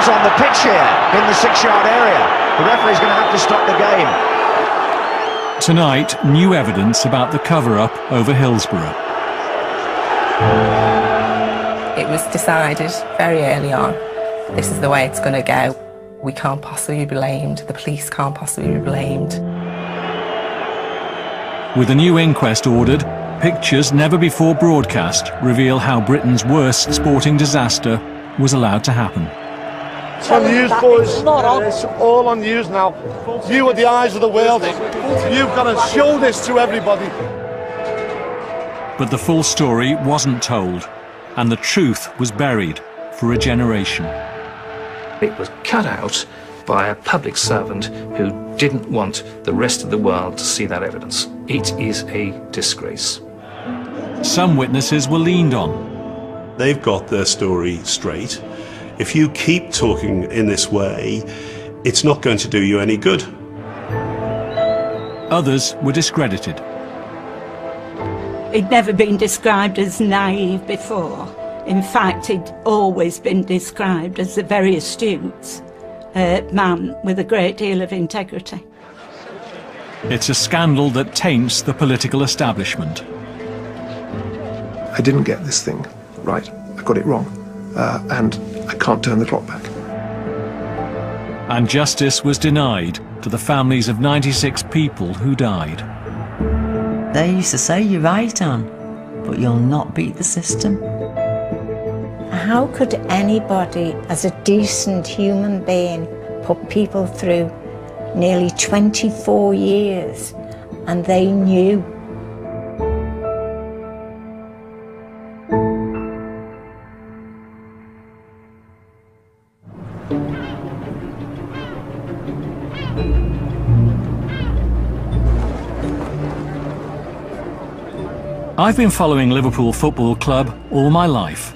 Someone's on the pitch here in the 6-yard area. The referee's going to have to stop the game. Tonight, new evidence about the cover-up over Hillsborough. It was decided very early on, this is the way it's going to go. We can't possibly be blamed, the police can't possibly be blamed. With a new inquest ordered, pictures never before broadcast reveal how Britain's worst sporting disaster was allowed to happen. It's on news, boys. It's all on news now. You are the eyes of the world. You've got to show this to everybody. But the full story wasn't told, and the truth was buried for a generation. It was cut out by a public servant who didn't want the rest of the world to see that evidence. It is a disgrace. Some witnesses were leaned on. They've got their story straight. If you keep talking in this way, it's not going to do you any good. Others were discredited. He'd never been described as naive before. In fact, he'd always been described as a very astute man with a great deal of integrity. It's a scandal that taints the political establishment. I didn't get this thing right. I got it wrong. And I can't turn the clock back. And justice was denied to the families of 96 people who died. They used to say, "You're right, Anne, but you'll not beat the system." How could anybody, as a decent human being, put people through nearly 24 years and they knew? I've been following Liverpool Football Club all my life.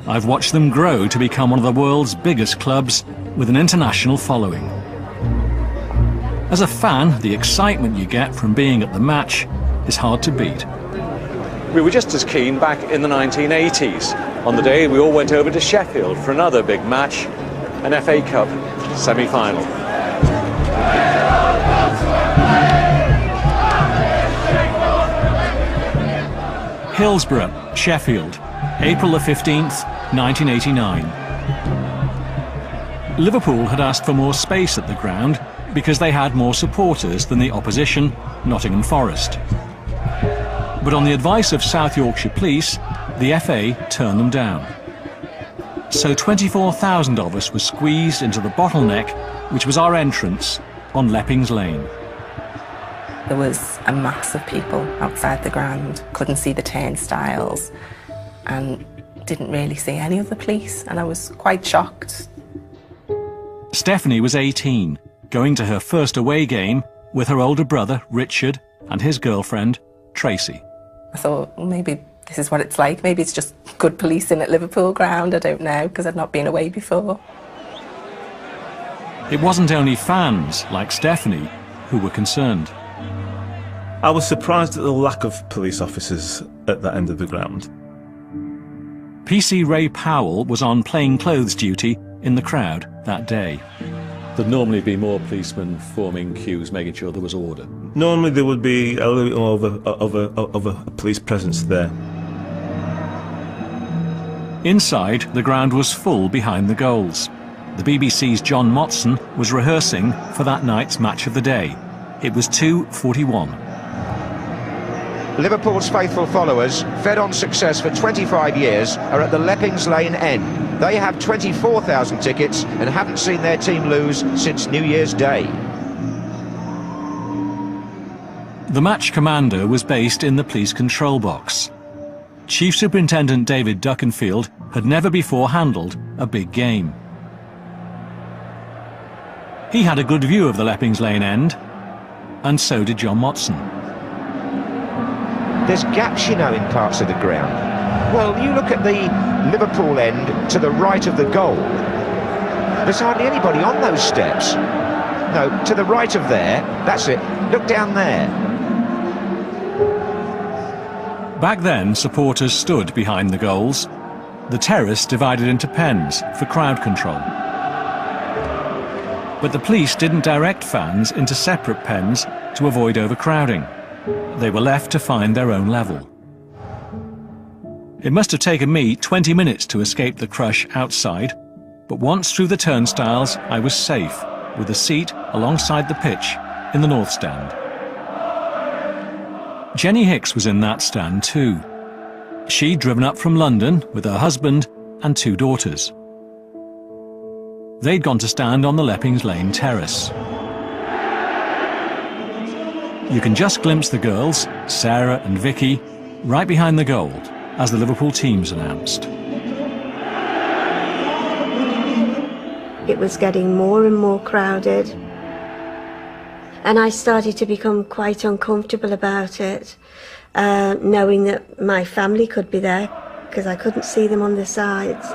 I've watched them grow to become one of the world's biggest clubs with an international following. As a fan, the excitement you get from being at the match is hard to beat. We were just as keen back in the 1980s. On the day we all went over to Sheffield for another big match, an FA Cup semi-final. Hillsborough, Sheffield, April the 15th, 1989. Liverpool had asked for more space at the ground because they had more supporters than the opposition, Nottingham Forest. But on the advice of South Yorkshire Police, the FA turned them down. So 24,000 of us were squeezed into the bottleneck, which was our entrance on Leppings Lane. There was a mass of people outside the ground, couldn't see the turnstiles and didn't really see any of the police, and I was quite shocked. Stephanie was 18, going to her first away game with her older brother, Richard, and his girlfriend, Tracy. I thought, well, maybe this is what it's like. Maybe it's just good policing at Liverpool ground. I don't know, because I'd not been away before. It wasn't only fans, like Stephanie, who were concerned. I was surprised at the lack of police officers at that end of the ground. PC Ray Powell was on plainclothes duty in the crowd that day. There'd normally be more policemen forming queues, making sure there was order. Normally there would be a little more of a police presence there. Inside, the ground was full behind the goals. The BBC's John Motson was rehearsing for that night's match of the day. It was 2:41. Liverpool's faithful followers, fed on success for 25 years, are at the Leppings Lane end. They have 24,000 tickets and haven't seen their team lose since New Year's Day. The match commander was based in the police control box. Chief Superintendent David Duckenfield had never before handled a big game. He had a good view of the Leppings Lane end, and so did John Motson. There's gaps, you know, in parts of the ground. Well, you look at the Liverpool end to the right of the goal. There's hardly anybody on those steps. No, to the right of there, that's it. Look down there. Back then, supporters stood behind the goals. The terrace divided into pens for crowd control. But the police didn't direct fans into separate pens to avoid overcrowding. They were left to find their own level. It must have taken me 20 minutes to escape the crush outside, but once through the turnstiles, I was safe, with a seat alongside the pitch in the North Stand. Jenny Hicks was in that stand too. She'd driven up from London with her husband and 2 daughters. They'd gone to stand on the Leppings Lane terrace. You can just glimpse the girls, Sarah and Vicky, right behind the goal as the Liverpool team's announced. It was getting more and more crowded, and I started to become quite uncomfortable about it, knowing that my family could be there, because I couldn't see them on the sides.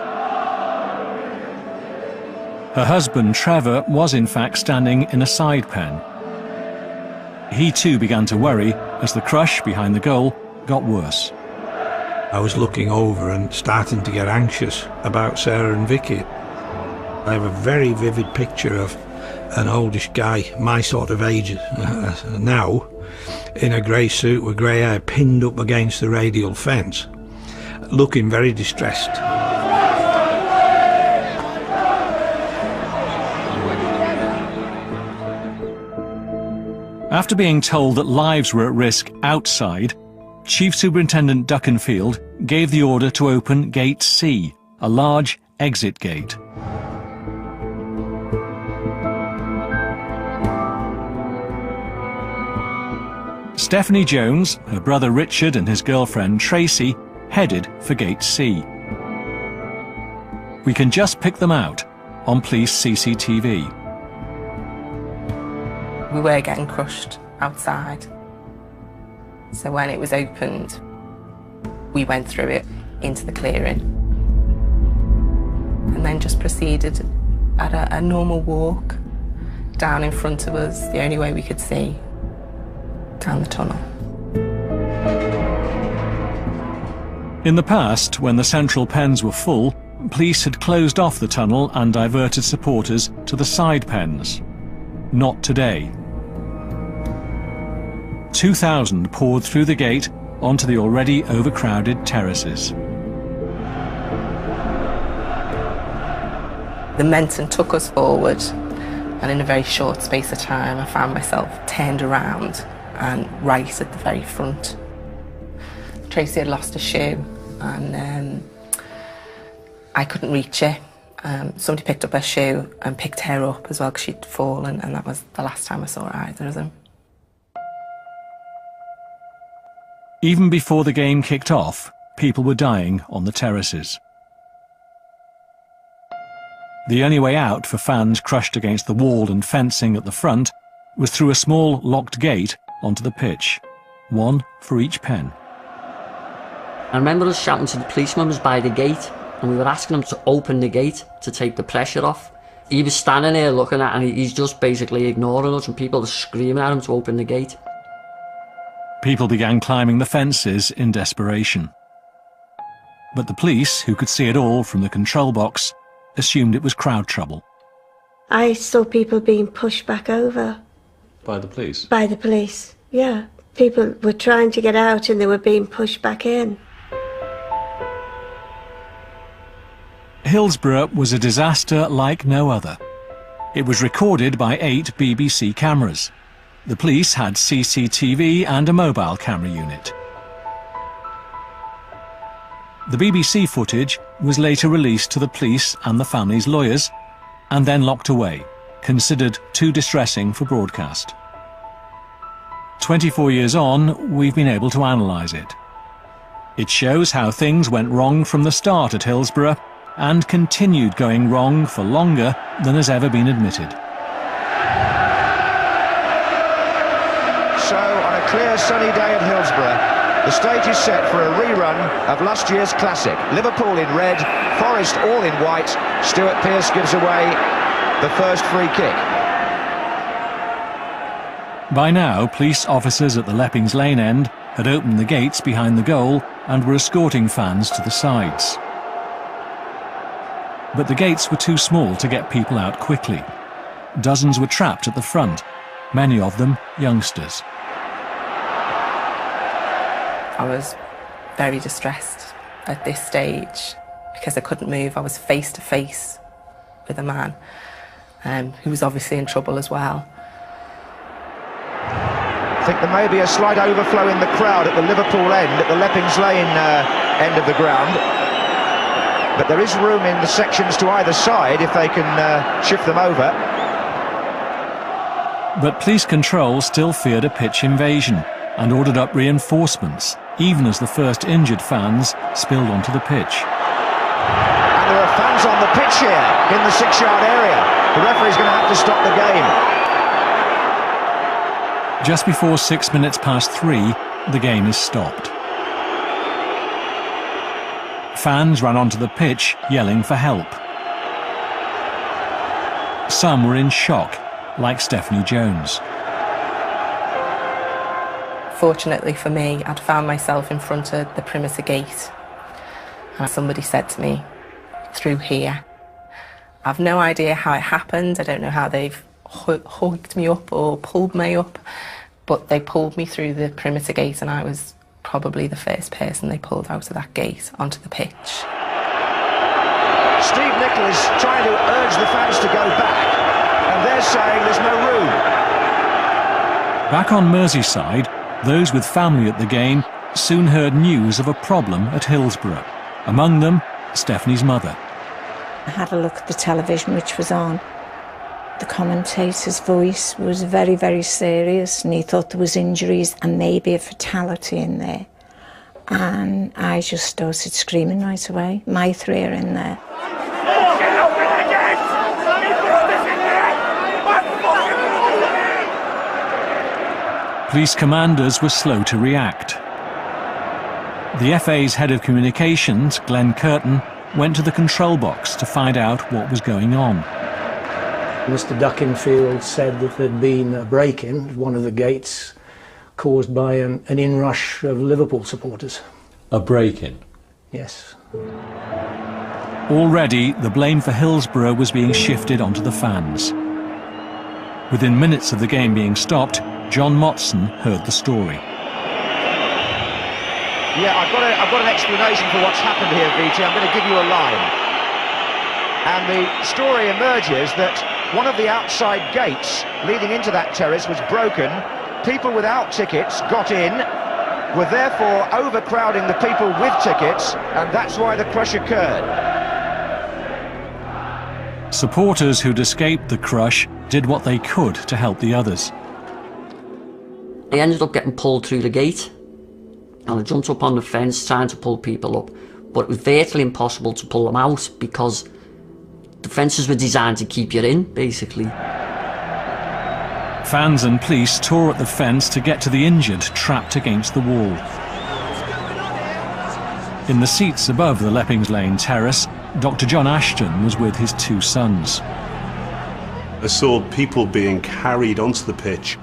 Her husband, Trevor, was in fact standing in a side pen. He too began to worry as the crush behind the goal got worse. I was looking over and starting to get anxious about Sarah and Vicky. I have a very vivid picture of an oldish guy, my sort of age now, in a grey suit with grey hair pinned up against the radial fence, looking very distressed. After being told that lives were at risk outside, Chief Superintendent Duckenfield gave the order to open Gate C, a large exit gate. Stephanie Jones, her brother Richard and his girlfriend Tracy headed for Gate C. We can just pick them out on police CCTV. We were getting crushed outside. So when it was opened, we went through it into the clearing and then just proceeded at a normal walk down in front of us, the only way we could see, down the tunnel. In the past, when the central pens were full, police had closed off the tunnel and diverted supporters to the side pens. Not today. 2,000 poured through the gate onto the already overcrowded terraces. The Menton took us forward, and in a very short space of time I found myself turned around and right at the very front. Tracy had lost a shoe and I couldn't reach it. Somebody picked up her shoe and picked her up as well because she'd fallen, and that was the last time I saw either of them. Even before the game kicked off, people were dying on the terraces. The only way out for fans crushed against the wall and fencing at the front was through a small locked gate onto the pitch, one for each pen. I remember us shouting to the policeman who was by the gate, and we were asking him to open the gate to take the pressure off. He was standing there looking at it, and he's just basically ignoring us, and people were screaming at him to open the gate. People began climbing the fences in desperation. But the police, who could see it all from the control box, assumed it was crowd trouble. I saw people being pushed back over. By the police? By the police, yeah. People were trying to get out and they were being pushed back in. Hillsborough was a disaster like no other. It was recorded by 8 BBC cameras. The police had CCTV and a mobile camera unit. The BBC footage was later released to the police and the family's lawyers, and then locked away, considered too distressing for broadcast. 24 years on, we've been able to analyse it. It shows how things went wrong from the start at Hillsborough, and continued going wrong for longer than has ever been admitted. So, on a clear sunny day at Hillsborough, the stage is set for a rerun of last year's classic. Liverpool in red, Forest all in white. Stuart Pearce gives away the first free kick. By now, police officers at the Leppings Lane end had opened the gates behind the goal and were escorting fans to the sides. But the gates were too small to get people out quickly. dozens were trapped at the front, many of them youngsters. I was very distressed at this stage because I couldn't move. I was face to face with a man who was obviously in trouble as well. I think there may be a slight overflow in the crowd at the Liverpool end, at the Leppings Lane end of the ground. But there is room in the sections to either side if they can shift them over. But police control still feared a pitch invasion and ordered up reinforcements, even as the first injured fans spilled onto the pitch. And there are fans on the pitch here in the 6-yard area. The referee's going to have to stop the game. Just before 6 minutes past 3, the game is stopped. Fans ran onto the pitch, yelling for help. Some were in shock, like Stephanie Jones. Fortunately for me, I'd found myself in front of the perimeter gate. And somebody said to me, "Through here." I've no idea how it happened. I don't know how they've hugged me up or pulled me up, but they pulled me through the perimeter gate, and I was probably the first person they pulled out of that gate onto the pitch. Steve Nicol is trying to urge the fans to go back, and they're saying there's no room. Back on Merseyside, those with family at the game soon heard news of a problem at Hillsborough. Among them, Stephanie's mother. I had a look at the television which was on. The commentator's voice was very, very serious, and he thought there was injuries and maybe a fatality in there. And I just started screaming right away. My 3 are in there. Police commanders were slow to react. The FA's head of communications, Glenn Curtin, went to the control box to find out what was going on. Mr. Duckinfield said that there'd been a break-in at one of the gates caused by an inrush of Liverpool supporters. A break-in? Yes. Already, the blame for Hillsborough was being shifted onto the fans. Within minutes of the game being stopped, John Motson heard the story. Yeah, I've got an explanation for what's happened here, VT. I'm going to give you a line. And the story emerges that one of the outside gates leading into that terrace was broken. People without tickets got in, were therefore overcrowding the people with tickets, and that's why the crush occurred. Supporters who'd escaped the crush did what they could to help the others. They ended up getting pulled through the gate, and I jumped up on the fence trying to pull people up, but it was virtually impossible to pull them out because the fences were designed to keep you in, basically. Fans and police tore at the fence to get to the injured trapped against the wall. In the seats above the Leppings Lane terrace, Dr. John Ashton was with his 2 sons. I saw people being carried onto the pitch,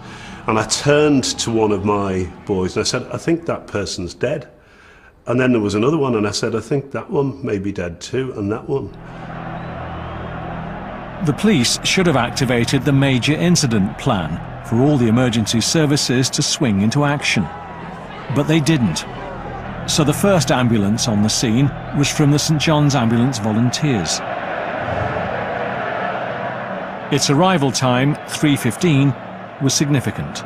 and I turned to one of my boys and I said, "I think that person's dead." And then there was another one and I said, "I think that one may be dead too, and that one." The police should have activated the major incident plan for all the emergency services to swing into action. But they didn't. So the first ambulance on the scene was from the St John's Ambulance Volunteers. Its arrival time, 3:15, was significant.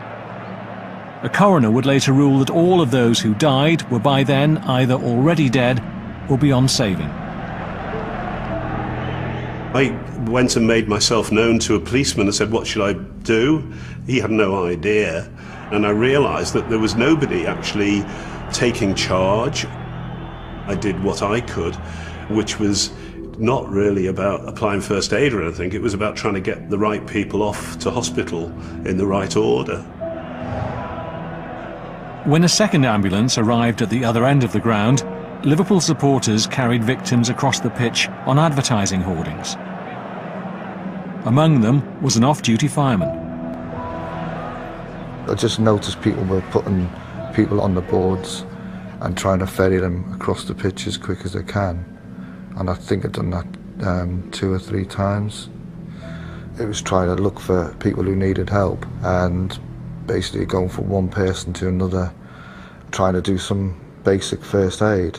A coroner would later rule that all of those who died were by then either already dead or beyond saving. I went and made myself known to a policeman and said, "What should I do?" He had no idea, and I realised that there was nobody actually taking charge. I did what I could, which was not really about applying first aid or anything. It was about trying to get the right people off to hospital in the right order. When a second ambulance arrived at the other end of the ground, Liverpool supporters carried victims across the pitch on advertising hoardings. Among them was an off-duty fireman. I just noticed people were putting people on the boards and trying to ferry them across the pitch as quick as they can. And I think I'd done that 2 or 3 times. It was trying to look for people who needed help and basically going from one person to another, trying to do some basic first aid.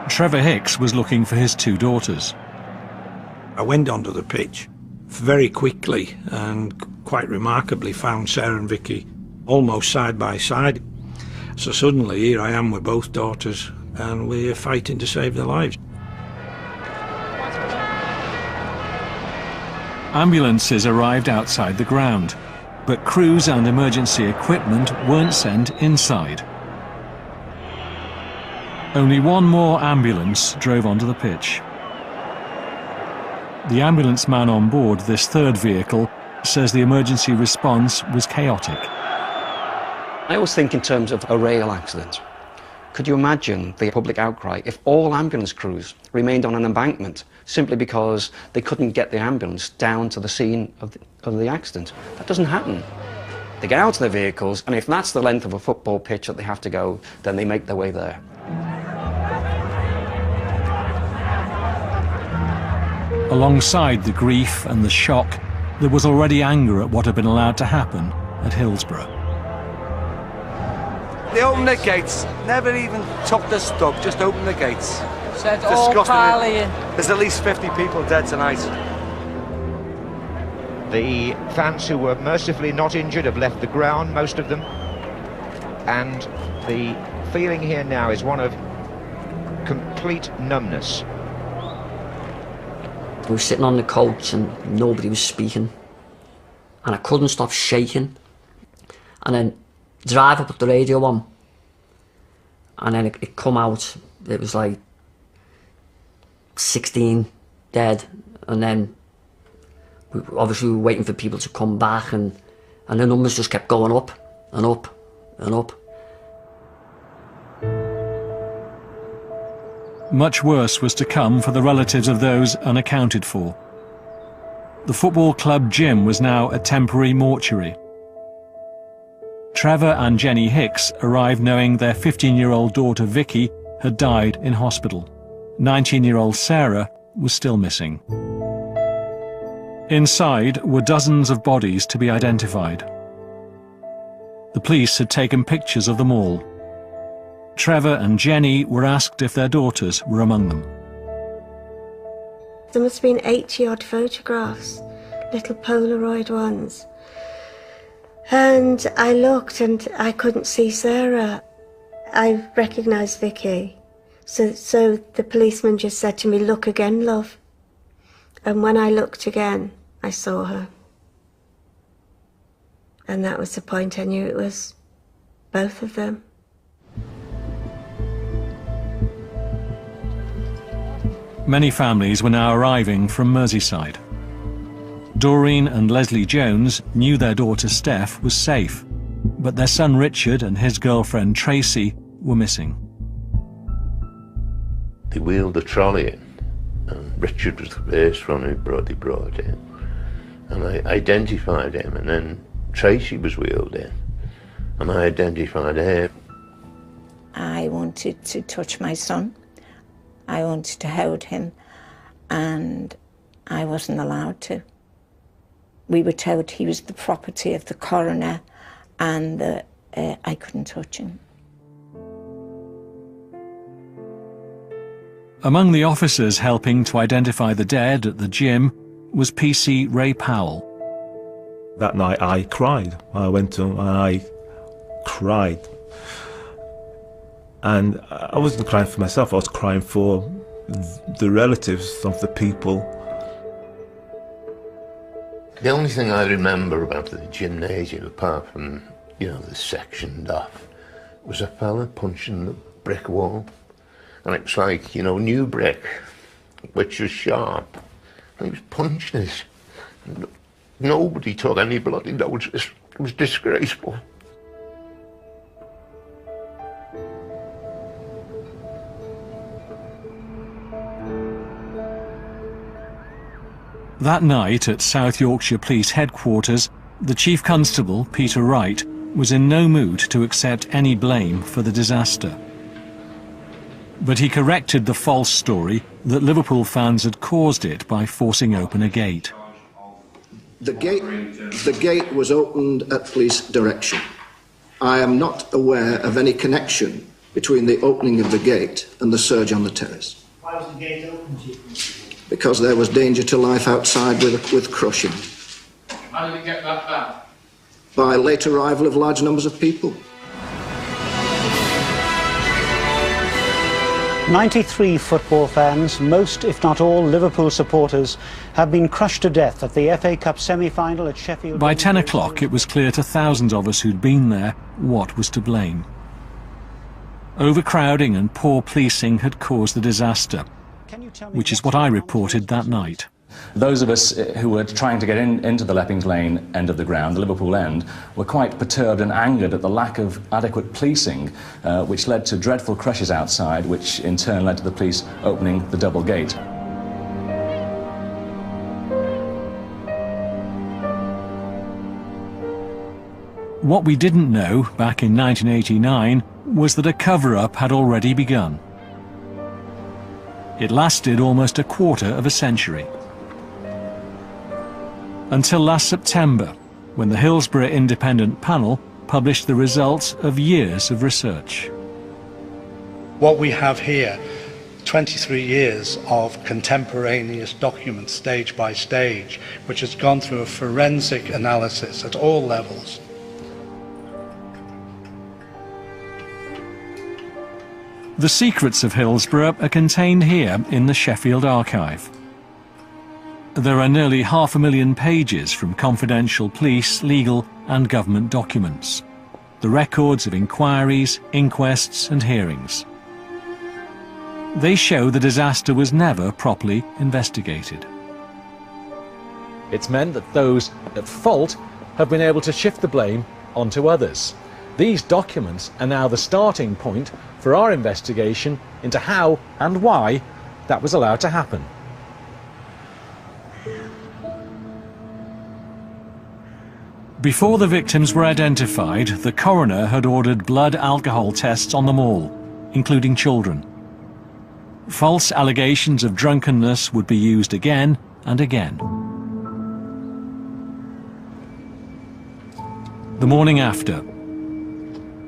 Trevor Hicks was looking for his 2 daughters. I went onto the pitch very quickly and quite remarkably found Sarah and Vicky almost side by side. So suddenly here I am with both daughters and we're fighting to save their lives. Ambulances arrived outside the ground, but crews and emergency equipment weren't sent inside. Only one more ambulance drove onto the pitch. The ambulance man on board this 3rd vehicle says the emergency response was chaotic. I always think in terms of a rail accident. Could you imagine the public outcry if all ambulance crews remained on an embankment simply because they couldn't get the ambulance down to the scene of the accident? That doesn't happen. They get out of their vehicles, and if that's the length of a football pitch that they have to go, then they make their way there. Alongside the grief and the shock, there was already anger at what had been allowed to happen at Hillsborough. They opened the gates, never even took the stub, just opened the gates. Said all parleying. There's at least 50 people dead tonight. The fans who were mercifully not injured have left the ground, most of them. And the feeling here now is one of complete numbness. We were sitting on the coach and nobody was speaking. And I couldn't stop shaking. And then the driver put the radio on. And then it come out, it was like 16 dead. And then obviously we were waiting for people to come back, and the numbers just kept going up and up and up. Much worse was to come for the relatives of those unaccounted for. The football club gym was now a temporary mortuary. Trevor and Jenny Hicks arrived knowing their 15-year-old daughter Vicky had died in hospital. 19-year-old Sarah was still missing. Inside were dozens of bodies to be identified. The police had taken pictures of them all. Trevor and Jenny were asked if their daughters were among them. There must have been 80-odd photographs, little Polaroid ones. And I looked and I couldn't see Sarah. I recognised Vicky. So the policeman just said to me, "Look again, love." And when I looked again, I saw her. And that was the point I knew it was both of them. Many families were now arriving from Merseyside. Doreen and Leslie Jones knew their daughter Steph was safe, but their son Richard and his girlfriend Tracy were missing. They wheeled the trolley in, and Richard was the first one who brought in. And I identified him, and then Tracy was wheeled in, and I identified her. I wanted to touch my son. I wanted to hold him, and I wasn't allowed to. We were told he was the property of the coroner and that I couldn't touch him. Among the officers helping to identify the dead at the gym was PC Ray Powell. That night I cried. I went to and I cried. And I wasn't crying for myself, I was crying for the relatives of the people. The only thing I remember about the gymnasium, apart from, the sectioned off, was a fella punching the brick wall. And it was like, new brick, which was sharp. And he was punching it. Nobody took any bloody notice. It was disgraceful. That night at South Yorkshire Police Headquarters, the Chief Constable, Peter Wright, was in no mood to accept any blame for the disaster. But he corrected the false story that Liverpool fans had caused it by forcing open a gate. The gate was opened at police direction. I am not aware of any connection between the opening of the gate and the surge on the terrace. Why was the gate open, Because there was danger to life outside with crushing. How did it get that bad? By late arrival of large numbers of people. 93 football fans, most if not all Liverpool supporters, have been crushed to death at the FA Cup semi-final at Sheffield. By 10 o'clock it was clear to thousands of us who'd been there what was to blame. Overcrowding and poor policing had caused the disaster, which is what I reported that night. Those of us who were trying to get into the Leppings Lane end of the ground, the Liverpool end, were quite perturbed and angered at the lack of adequate policing, which led to dreadful crushes outside, which in turn led to the police opening the double gate. What we didn't know back in 1989 was that a cover-up had already begun. It lasted almost a quarter of a century. Until last September, when the Hillsborough Independent Panel published the results of years of research. What we have here, 23 years of contemporaneous documents, stage by stage, which has gone through a forensic analysis at all levels. The secrets of Hillsborough are contained here in the Sheffield Archive. There are nearly 500,000 pages from confidential police, legal and government documents. The records of inquiries, inquests and hearings. They show the disaster was never properly investigated. It's meant that those at fault have been able to shift the blame onto others. These documents are now the starting point for our investigation into how and why that was allowed to happen. Before the victims were identified, the coroner had ordered blood alcohol tests on them all, including children. False allegations of drunkenness would be used again and again. The morning after,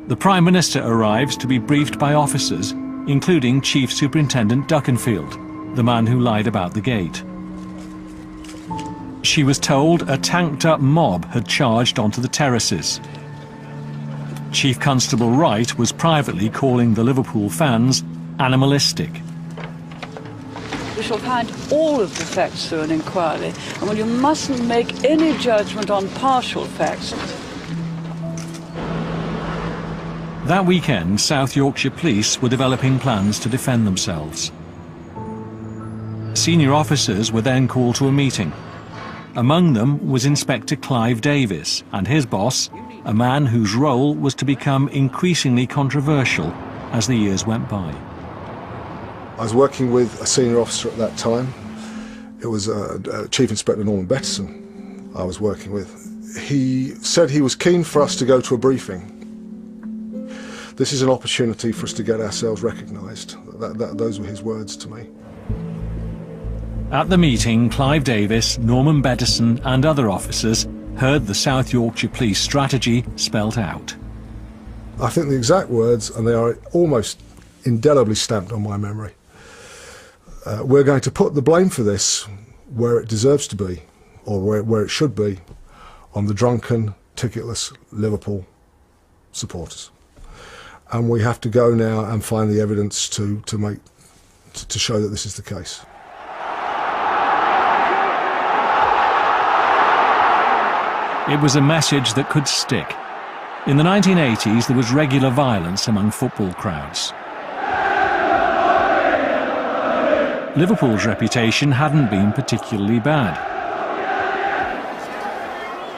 the Prime Minister arrives to be briefed by officers, including Chief Superintendent Duckenfield, the man who lied about the gate. She was told a tanked-up mob had charged onto the terraces. Chief Constable Wright was privately calling the Liverpool fans animalistic. We shall find all of the facts through an inquiry, and well, you mustn't make any judgment on partial facts. That weekend, South Yorkshire Police were developing plans to defend themselves. Senior officers were then called to a meeting. Among them was Inspector Clive Davis and his boss, a man whose role was to become increasingly controversial as the years went by. I was working with a senior officer at that time. It was Chief Inspector Norman Bettison I was working with. He said he was keen for us to go to a briefing. This is an opportunity for us to get ourselves recognised. Those were his words to me. At the meeting, Clive Davis, Norman Bettison and other officers heard the South Yorkshire Police strategy spelt out. I think the exact words, and they are almost indelibly stamped on my memory. We're going to put the blame for this where it deserves to be, or where it should be, on the drunken, ticketless Liverpool supporters. And we have to go now and find the evidence to show that this is the case. It was a message that could stick. In the 1980s, there was regular violence among football crowds. Liverpool's reputation hadn't been particularly bad.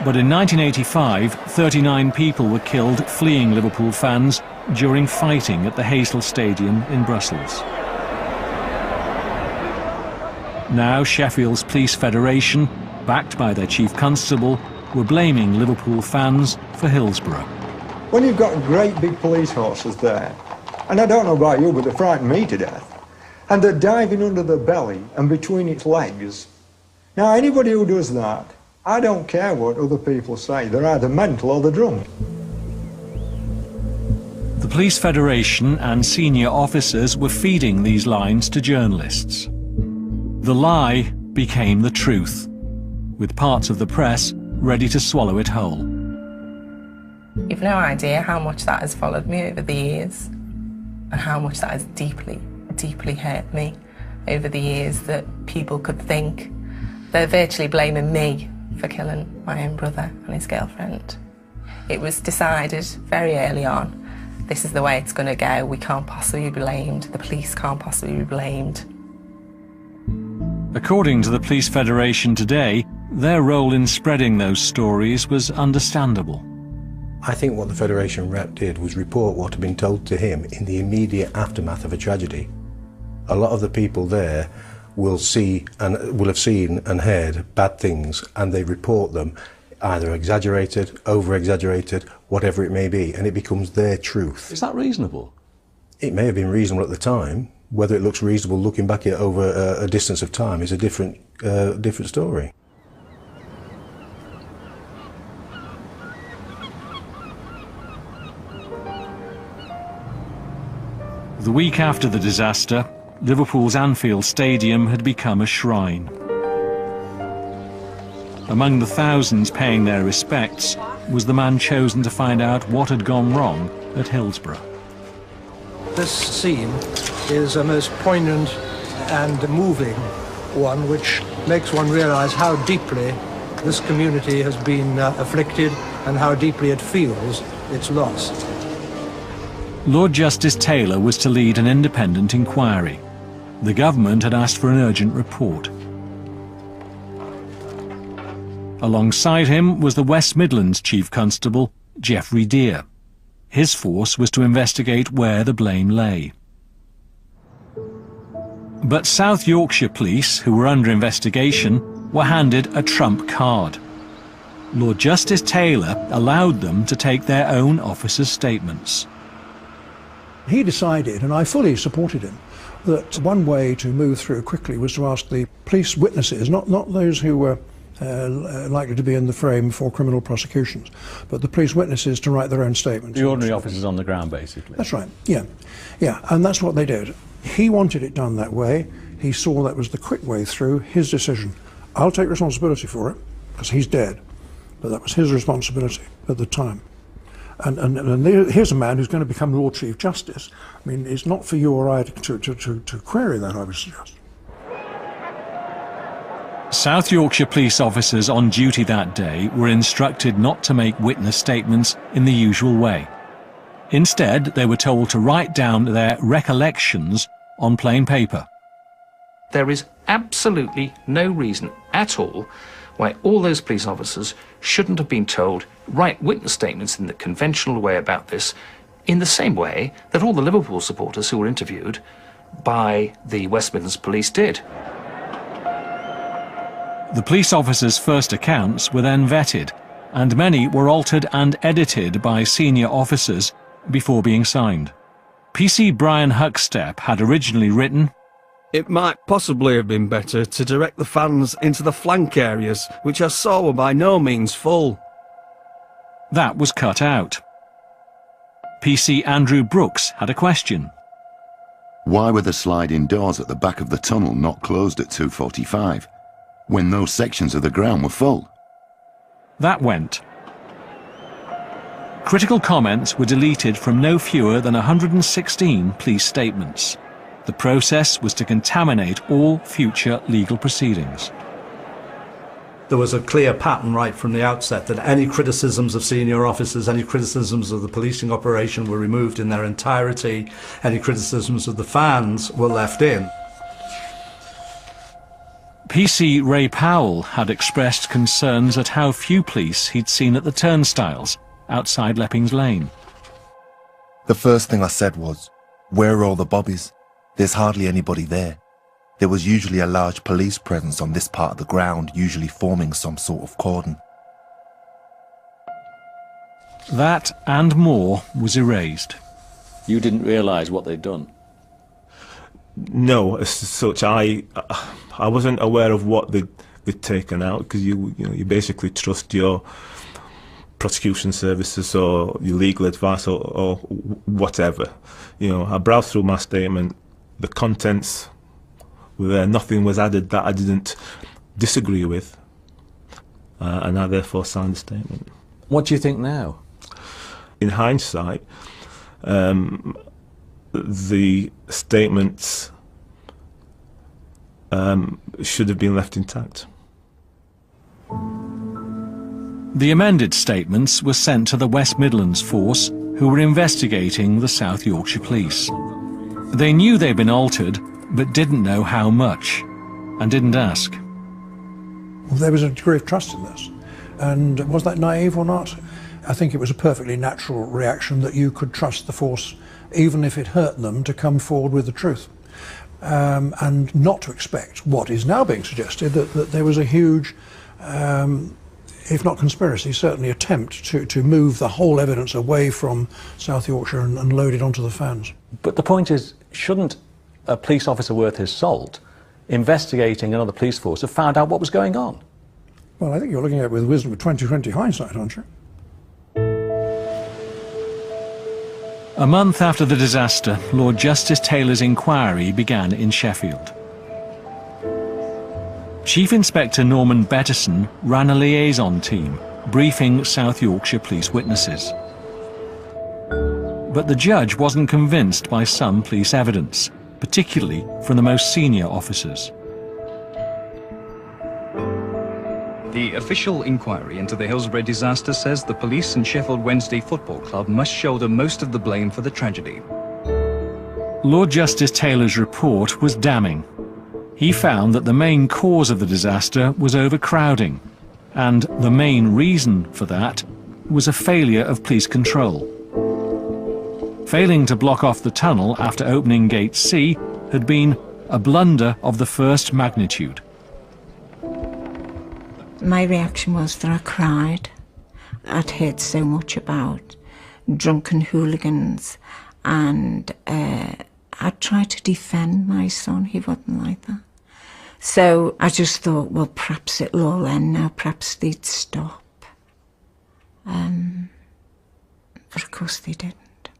But in 1985, 39 people were killed fleeing Liverpool fans during fighting at the Heysel Stadium in Brussels. Now Sheffield's Police Federation, backed by their Chief Constable, were blaming Liverpool fans for Hillsborough. When you've got great big police horses there, and I don't know about you, but they frighten me to death, and they're diving under the belly and between its legs. Now, anybody who does that I don't care what other people say. They're either mental or they're drunk. The Police Federation and senior officers were feeding these lines to journalists. The lie became the truth, with parts of the press ready to swallow it whole. You've no idea how much that has followed me over the years, and how much that has deeply, deeply hurt me over the years, that people could think they're virtually blaming me for killing my own brother and his girlfriend. It was decided very early on, this is the way it's going to go, we can't possibly be blamed, the police can't possibly be blamed. According to the Police Federation today, their role in spreading those stories was understandable. I think what the Federation rep did was report what had been told to him in the immediate aftermath of a tragedy. A lot of the people there will see and will have seen and heard bad things, and they report them either exaggerated, over-exaggerated, whatever it may be, and it becomes their truth. Is that reasonable? It may have been reasonable at the time. Whether it looks reasonable looking back at it over a distance of time is a different story. The week after the disaster, Liverpool's Anfield Stadium had become a shrine. Among the thousands paying their respects was the man chosen to find out what had gone wrong at Hillsborough. This scene is a most poignant and moving one, which makes one realise how deeply this community has been afflicted and how deeply it feels its loss. Lord Justice Taylor was to lead an independent inquiry. The government had asked for an urgent report. Alongside him was the West Midlands Chief Constable, Geoffrey Deere. His force was to investigate where the blame lay. But South Yorkshire police, who were under investigation, were handed a trump card. Lord Justice Taylor allowed them to take their own officers' statements. He decided, and I fully supported him, that one way to move through quickly was to ask the police witnesses, not those who were likely to be in the frame for criminal prosecutions, but the police witnesses to write their own statements. The ordinary officers on the ground, basically. That's right, yeah, and that's what they did. He wanted it done that way. He saw that was the quick way through, his decision. I'll take responsibility for it, because he's dead, but that was his responsibility at the time. And here's a man who's going to become Lord Chief Justice. I mean, it's not for you or I to query that, I would suggest. South Yorkshire police officers on duty that day were instructed not to make witness statements in the usual way. Instead, they were told to write down their recollections on plain paper. There is absolutely no reason at all why all those police officers shouldn't have been told write witness statements in the conventional way about this, in the same way that all the Liverpool supporters who were interviewed by the West Midlands Police did. The police officers' first accounts were then vetted, and many were altered and edited by senior officers before being signed. PC Brian Huckstep had originally written, "It might possibly have been better to direct the fans into the flank areas, which I saw were by no means full." That was cut out. PC Andrew Brooks had a question. Why were the sliding doors at the back of the tunnel not closed at 2:45, when those sections of the ground were full? That went. Critical comments were deleted from no fewer than 116 police statements. The process was to contaminate all future legal proceedings. There was a clear pattern right from the outset that any criticisms of senior officers, any criticisms of the policing operation were removed in their entirety, any criticisms of the fans were left in. PC Ray Powell had expressed concerns at how few police he'd seen at the turnstiles outside Leppings Lane. The first thing I said was, "Where are all the bobbies? There's hardly anybody there." There was usually a large police presence on this part of the ground, usually forming some sort of cordon. That and more was erased. You didn't realise what they'd done? No, as such, I wasn't aware of what with taken out, because you basically trust your prosecution services or your legal advice or whatever. I browsed through my statement, the contents were there, nothing was added that I didn't disagree with, and I therefore signed the statement. What do you think now? In hindsight, the statements should have been left intact. The amended statements were sent to the West Midlands force, who were investigating the South Yorkshire Police. They knew they'd been altered, but didn't know how much, and didn't ask. Well, there was a degree of trust in this, and was that naive or not? I think it was a perfectly natural reaction that you could trust the force, even if it hurt them, to come forward with the truth. And not to expect what is now being suggested, that there was a huge, if not conspiracy, certainly attempt to move the whole evidence away from South Yorkshire and load it onto the fans. But the point is, shouldn't a police officer worth his salt, investigating another police force, have found out what was going on? Well, I think you're looking at it with wisdom of 20/20 hindsight, aren't you? A month after the disaster, Lord Justice Taylor's inquiry began in Sheffield. Chief Inspector Norman Bettison ran a liaison team, briefing South Yorkshire police witnesses. But the judge wasn't convinced by some police evidence, particularly from the most senior officers. The official inquiry into the Hillsborough disaster says the police and Sheffield Wednesday Football Club must shoulder most of the blame for the tragedy. Lord Justice Taylor's report was damning. He found that the main cause of the disaster was overcrowding, and the main reason for that was a failure of police control. Failing to block off the tunnel after opening Gate C had been a blunder of the first magnitude. My reaction was that I cried. I'd heard so much about drunken hooligans, and I tried to defend my son. He wasn't like that. So I just thought, well, perhaps it'll all end now, perhaps they'd stop. But of course they didn't.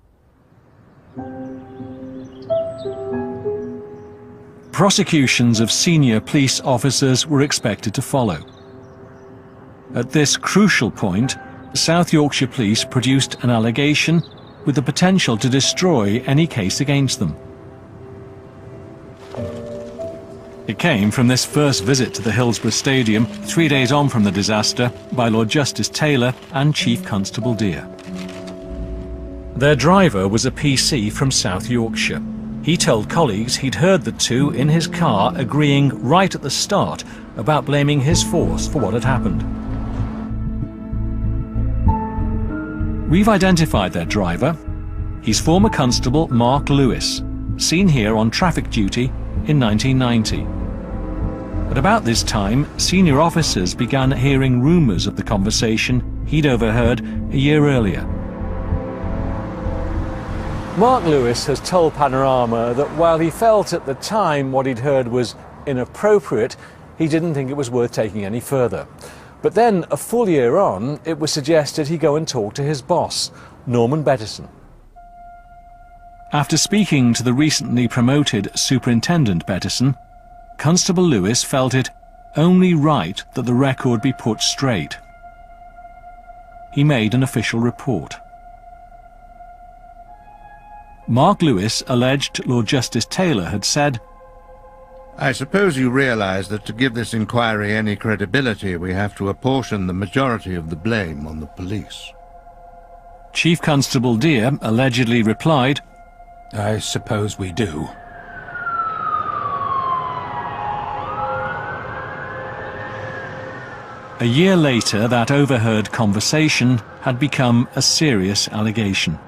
Prosecutions of senior police officers were expected to follow. At this crucial point, South Yorkshire Police produced an allegation with the potential to destroy any case against them. It came from this first visit to the Hillsborough Stadium, 3 days on from the disaster, by Lord Justice Taylor and Chief Constable Dear. Their driver was a PC from South Yorkshire. He told colleagues he'd heard the two in his car agreeing right at the start about blaming his force for what had happened. We've identified their driver. He's former Constable Mark Lewis, seen here on traffic duty in 1990. At about this time, senior officers began hearing rumours of the conversation he'd overheard a year earlier. Mark Lewis has told Panorama that while he felt at the time what he'd heard was inappropriate, he didn't think it was worth taking any further. But then, a full year on, it was suggested he go and talk to his boss, Norman Bettison. After speaking to the recently promoted Superintendent Bettison, Constable Lewis felt it only right that the record be put straight. He made an official report. Mark Lewis alleged Lord Justice Taylor had said, I suppose you realise that to give this inquiry any credibility, we have to apportion the majority of the blame on the police. Chief Constable Dear allegedly replied, I suppose we do. A year later, that overheard conversation had become a serious allegation.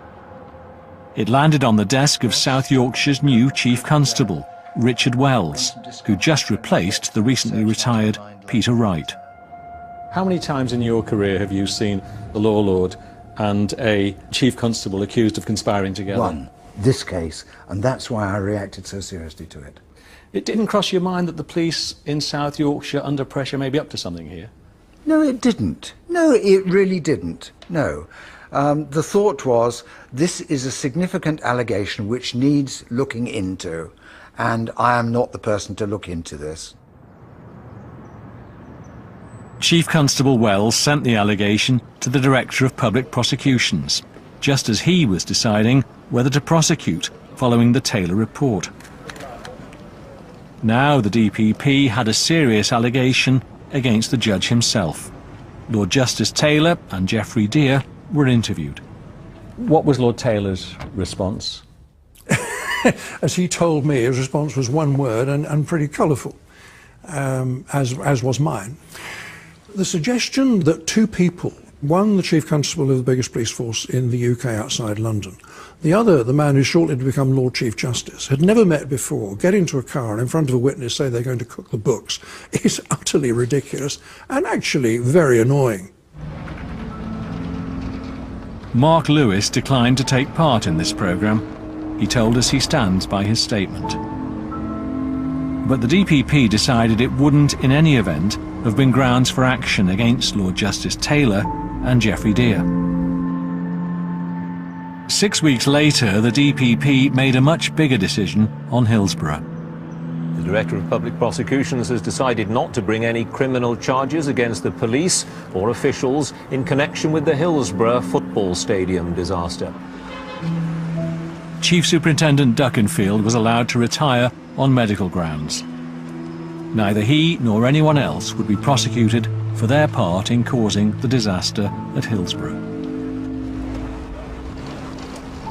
It landed on the desk of South Yorkshire's new Chief Constable, Richard Wells, who just replaced the recently retired Peter Wright. How many times in your career have you seen the law lord and a chief constable accused of conspiring together? One, this case, and that's why I reacted so seriously to it. It didn't cross your mind that the police in South Yorkshire, under pressure, may be up to something here? No, it didn't. No, it really didn't. No. The thought was, this is a significant allegation which needs looking into, and I am not the person to look into this. Chief Constable Wells sent the allegation to the Director of Public Prosecutions, just as he was deciding whether to prosecute following the Taylor report. Now the DPP had a serious allegation against the judge himself. Lord Justice Taylor and Geoffrey Deere were interviewed. What was Lord Taylor's response? As he told me, his response was one word and pretty colourful, as was mine. The suggestion that two people, one the Chief Constable of the biggest police force in the UK outside London, the other the man who's shortly to become Lord Chief Justice, had never met before, get into a car and in front of a witness say they're going to cook the books, is utterly ridiculous and actually very annoying. Mark Lewis declined to take part in this programme. He told us he stands by his statement. But the DPP decided it wouldn't, in any event, have been grounds for action against Lord Justice Taylor and Geoffrey Deere. 6 weeks later, the DPP made a much bigger decision on Hillsborough. The Director of Public Prosecutions has decided not to bring any criminal charges against the police or officials in connection with the Hillsborough Football Stadium disaster. Chief Superintendent Duckenfield was allowed to retire on medical grounds. Neither he nor anyone else would be prosecuted for their part in causing the disaster at Hillsborough.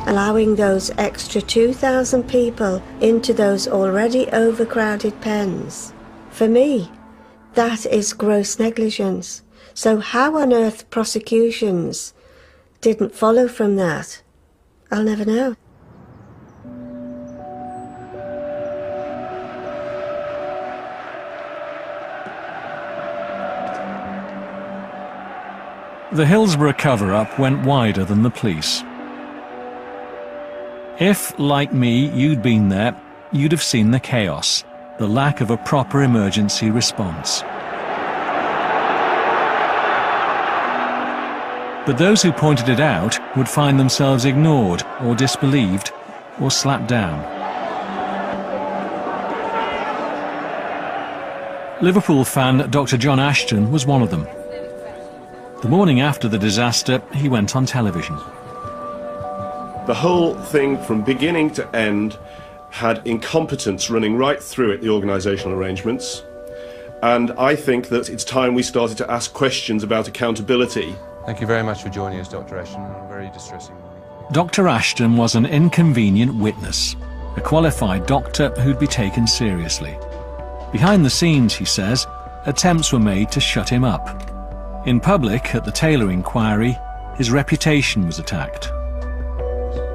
Allowing those extra 2,000 people into those already overcrowded pens, for me, that is gross negligence. So how on earth prosecutions didn't follow from that, I'll never know. The Hillsborough cover-up went wider than the police. If, like me, you'd been there, you'd have seen the chaos, the lack of a proper emergency response. But those who pointed it out would find themselves ignored or disbelieved or slapped down. Liverpool fan Dr. John Ashton was one of them. The morning after the disaster, he went on television. The whole thing, from beginning to end, had incompetence running right through it, the organisational arrangements. And I think that it's time we started to ask questions about accountability. Thank you very much for joining us, Dr. Ashton. A very distressing morning. Dr. Ashton was an inconvenient witness, a qualified doctor who'd be taken seriously. Behind the scenes, he says, attempts were made to shut him up. In public, at the Taylor inquiry, his reputation was attacked.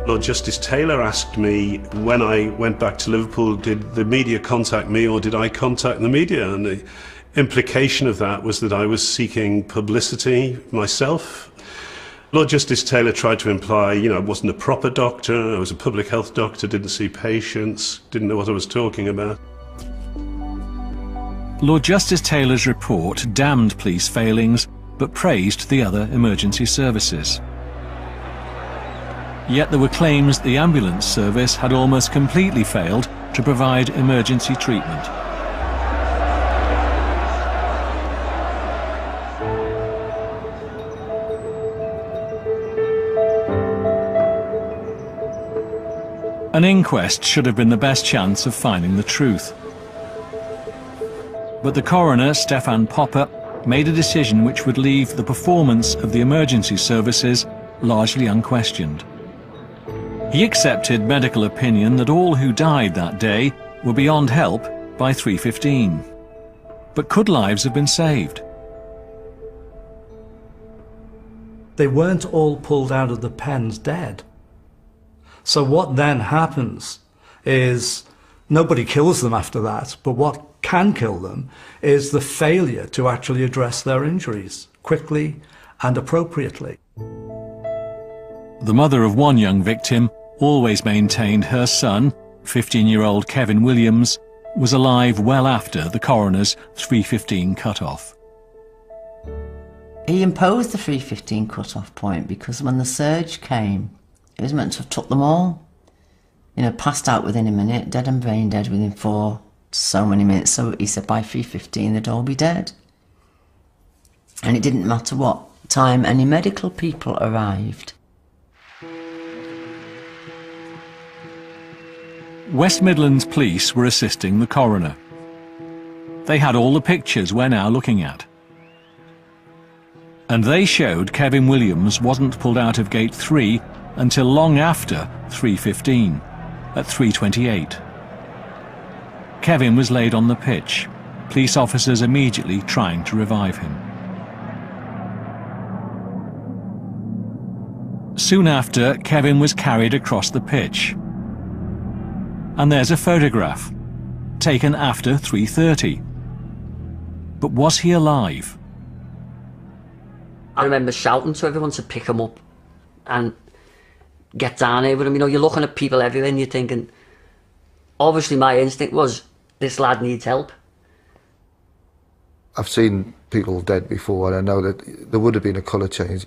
Lord Justice Taylor asked me when I went back to Liverpool, did the media contact me or did I contact the media? And the implication of that was that I was seeking publicity myself. Lord Justice Taylor tried to imply, I wasn't a proper doctor, I was a public health doctor, didn't see patients, didn't know what I was talking about. Lord Justice Taylor's report damned police failings but praised the other emergency services. Yet there were claims the ambulance service had almost completely failed to provide emergency treatment. An inquest should have been the best chance of finding the truth. But the coroner, Stefan Popper, made a decision which would leave the performance of the emergency services largely unquestioned. He accepted medical opinion that all who died that day were beyond help by 3:15. But could lives have been saved? They weren't all pulled out of the pens dead. So what then happens is nobody kills them after that, but what can kill them is the failure to actually address their injuries quickly and appropriately. The mother of one young victim always maintained her son, 15-year-old Kevin Williams, was alive well after the coroner's 3:15 cut-off. He imposed the 3:15 cut-off point because when the surge came, it was meant to have took them all. You know, passed out within a minute, dead and brain dead within so many minutes. So he said by 3:15 they'd all be dead. And it didn't matter what time any medical people arrived. West Midlands Police were assisting the coroner. They had all the pictures we're now looking at. And they showed Kevin Williams wasn't pulled out of Gate 3 until long after 3:15, at 3:28. Kevin was laid on the pitch, police officers immediately trying to revive him. Soon after, Kevin was carried across the pitch. And there's a photograph, taken after 3:30. But was he alive? I remember shouting to everyone to pick him up and get down here with him. You know, you're looking at people everywhere and you're thinking, obviously my instinct was, this lad needs help. I've seen people dead before, and I know that there would have been a colour change.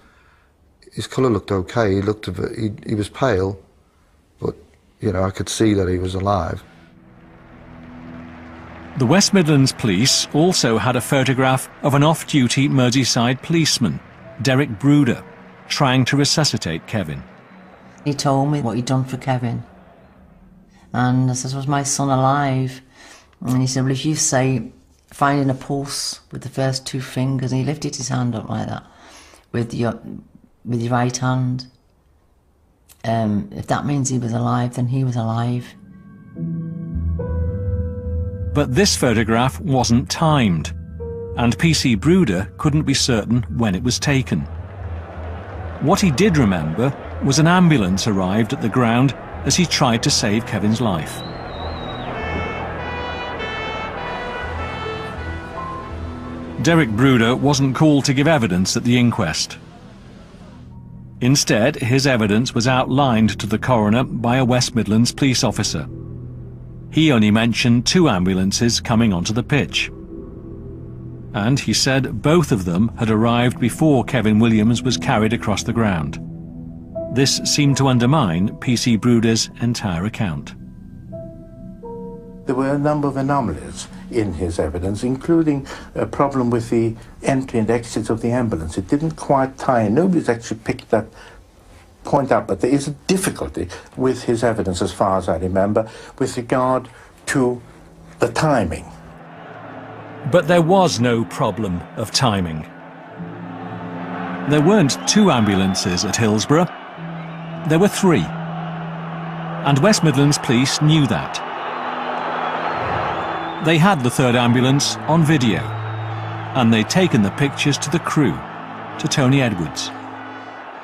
His colour looked okay, he was pale, but, you know, I could see that he was alive. The West Midlands Police also had a photograph of an off-duty Merseyside policeman, Derek Bruder, trying to resuscitate Kevin. He told me what he'd done for Kevin. And I said, was my son alive? And he said, well, if you say finding a pulse with the first two fingers, and he lifted his hand up like that, with your right hand, if that means he was alive, then he was alive. But this photograph wasn't timed, and PC Bruder couldn't be certain when it was taken. What he did remember was an ambulance arrived at the ground as he tried to save Kevin's life. Derek Bruder wasn't called to give evidence at the inquest. Instead, his evidence was outlined to the coroner by a West Midlands police officer. He only mentioned 2 ambulances coming onto the pitch. And he said both of them had arrived before Kevin Williams was carried across the ground. This seemed to undermine PC Bruder's entire account. There were a number of anomalies in his evidence, including a problem with the entry and exits of the ambulance. It didn't quite tie in. Nobody's actually picked that point out, but there is a difficulty with his evidence, as far as I remember, with regard to the timing. But there was no problem of timing. There weren't 2 ambulances at Hillsborough, there were 3. And West Midlands Police knew that. They had the 3rd ambulance on video, and they'd taken the pictures to the crew, to Tony Edwards.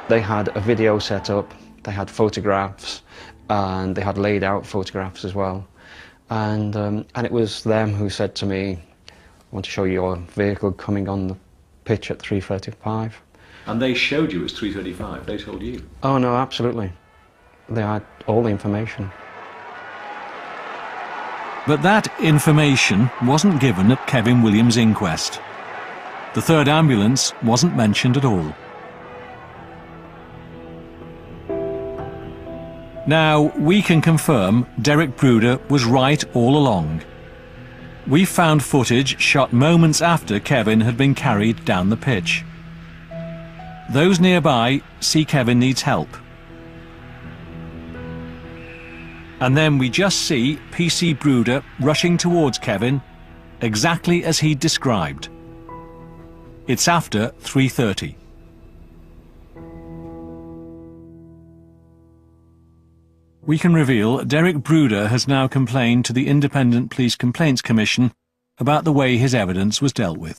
They had a video set up, they had photographs, and they had laid out photographs as well. And it was them who said to me, I want to show you your vehicle coming on the pitch at 3:35. And they showed you it was 3:35, they told you? Oh no, absolutely. They had all the information. But that information wasn't given at Kevin Williams' inquest. The 3rd ambulance wasn't mentioned at all. Now, we can confirm Derek Bruder was right all along. We found footage shot moments after Kevin had been carried down the pitch. Those nearby see Kevin needs help. And then we just see PC Bruder rushing towards Kevin, exactly as he'd described. It's after 3:30. We can reveal Derek Bruder has now complained to the Independent Police Complaints Commission about the way his evidence was dealt with.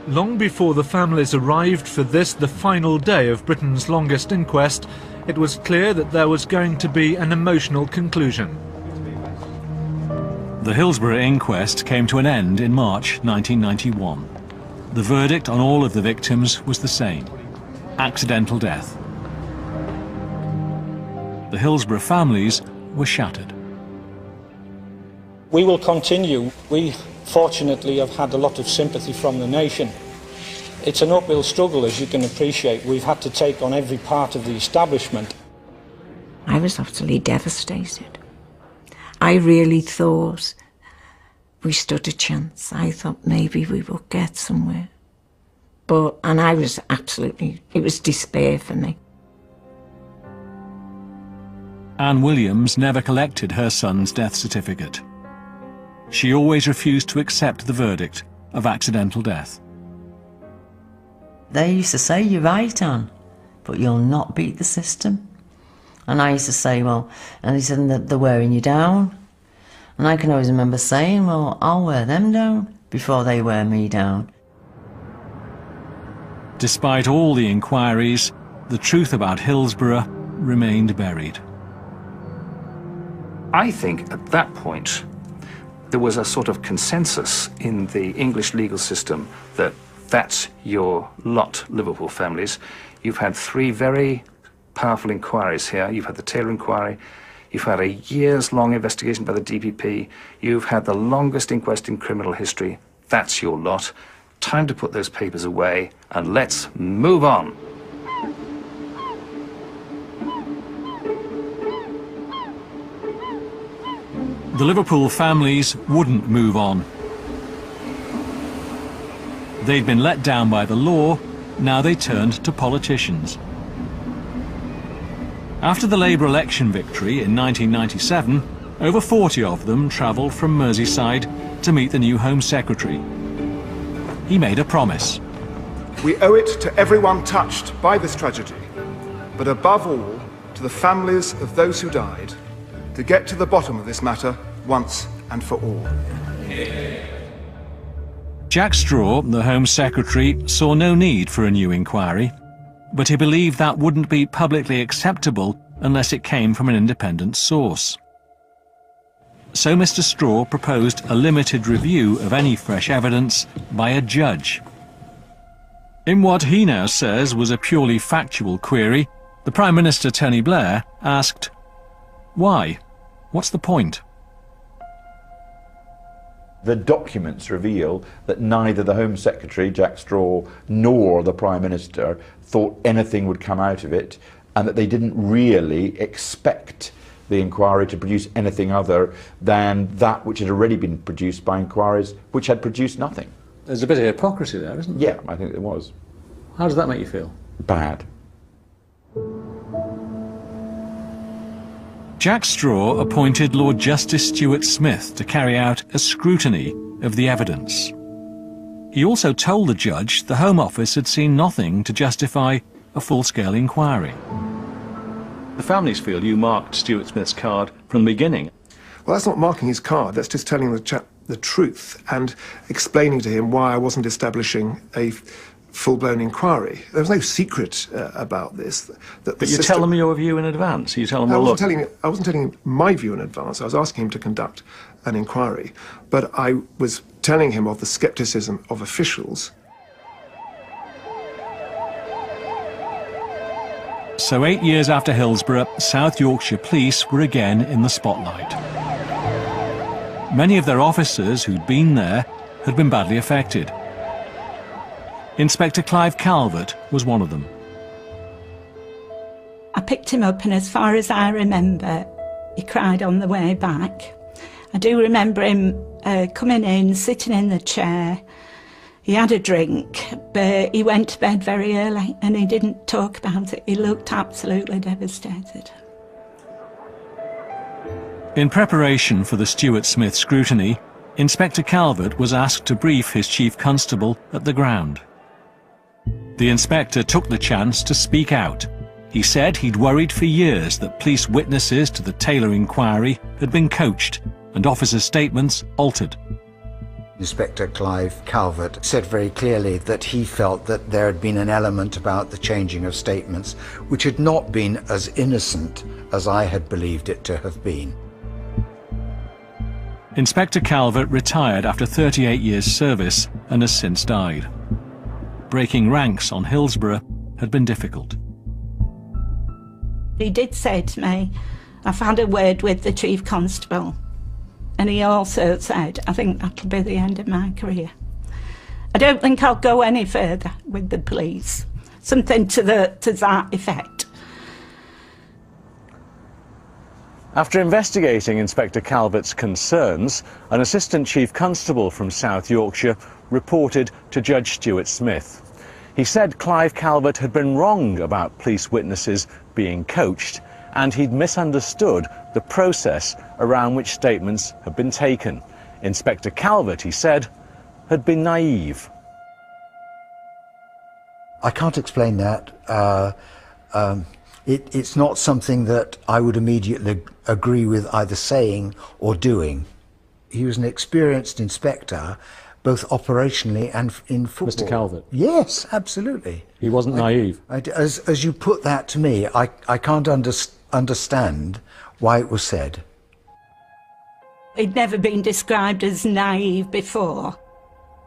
Long before the families arrived for this, the final day of Britain's longest inquest, it was clear that there was going to be an emotional conclusion. The Hillsborough inquest came to an end in March 1991. The verdict on all of the victims was the same. accidental death. The Hillsborough families were shattered. We will continue. We fortunately have had a lot of sympathy from the nation. It's an uphill struggle, as you can appreciate. We've had to take on every part of the establishment. I was utterly devastated. I really thought we stood a chance. I thought maybe we would get somewhere. And I was absolutely, it was despair for me. Anne Williams never collected her son's death certificate. She always refused to accept the verdict of accidental death. They used to say, "You're right, Anne, but you'll not beat the system." And I used to say, well, and he said that they're wearing you down. And I can always remember saying, well, I'll wear them down before they wear me down. Despite all the inquiries, the truth about Hillsborough remained buried. I think at that point there was a sort of consensus in the English legal system that that's your lot, Liverpool families. You've had 3 very powerful inquiries here. You've had the Taylor inquiry, you've had a years-long investigation by the DPP, you've had the longest inquest in criminal history. That's your lot. Time to put those papers away and let's move on. The Liverpool families wouldn't move on. They'd been let down by the law, now they turned to politicians. After the Labour election victory in 1997, over 40 of them travelled from Merseyside to meet the new Home Secretary. He made a promise. We owe it to everyone touched by this tragedy, but above all to the families of those who died, to get to the bottom of this matter once and for all. Jack Straw, the Home Secretary, saw no need for a new inquiry, but he believed that wouldn't be publicly acceptable unless it came from an independent source. So Mr. Straw proposed a limited review of any fresh evidence by a judge. In what he now says was a purely factual query, the Prime Minister, Tony Blair, asked, "Why? What's the point?" The documents reveal that neither the Home Secretary, Jack Straw, nor the Prime Minister thought anything would come out of it, and that they didn't really expect the inquiry to produce anything other than that which had already been produced by inquiries which had produced nothing. There's a bit of hypocrisy there, isn't there? Yeah, I think there was. How does that make you feel? Bad. Jack Straw appointed Lord Justice Stuart Smith to carry out a scrutiny of the evidence. He also told the judge the Home Office had seen nothing to justify a full-scale inquiry. The families feel you marked Stuart Smith's card from the beginning. Well, that's not marking his card, that's just telling the chap the truth and explaining to him why I wasn't establishing a full-blown inquiry. There was no secret about this. But you tell them your view in advance. You tell them, well, look. I wasn't telling him my view in advance. I was asking him to conduct an inquiry. But I was telling him of the scepticism of officials. So 8 years after Hillsborough, South Yorkshire Police were again in the spotlight. Many of their officers who'd been there had been badly affected. Inspector Clive Calvert was one of them. I picked him up, and as far as I remember, he cried on the way back. I do remember him coming in, sitting in the chair. He had a drink, but he went to bed very early and he didn't talk about it. He looked absolutely devastated. In preparation for the Stuart Smith scrutiny, Inspector Calvert was asked to brief his chief constable at the ground. The inspector took the chance to speak out. He said he'd worried for years that police witnesses to the Taylor inquiry had been coached and officers' statements altered. Inspector Clive Calvert said very clearly that he felt that there had been an element about the changing of statements which had not been as innocent as I had believed it to have been. Inspector Calvert retired after 38 years' service and has since died. Breaking ranks on Hillsborough had been difficult. He did say to me, "I've had a word with the Chief Constable." And he also said, "I think that'll be the end of my career. I don't think I'll go any further with the police." Something to that effect. After investigating Inspector Calvert's concerns, an Assistant Chief Constable from South Yorkshire reported to Judge Stuart Smith. He said Clive Calvert had been wrong about police witnesses being coached, and he'd misunderstood the process around which statements had been taken. Inspector Calvert, he said, had been naive. I can't explain that. It's not something that I would immediately agree with either saying or doing. He was an experienced inspector, both operationally and in football. Mr. Calvert? Yes, absolutely. He wasn't naive? As you put that to me, I can't understand why it was said. He'd never been described as naive before.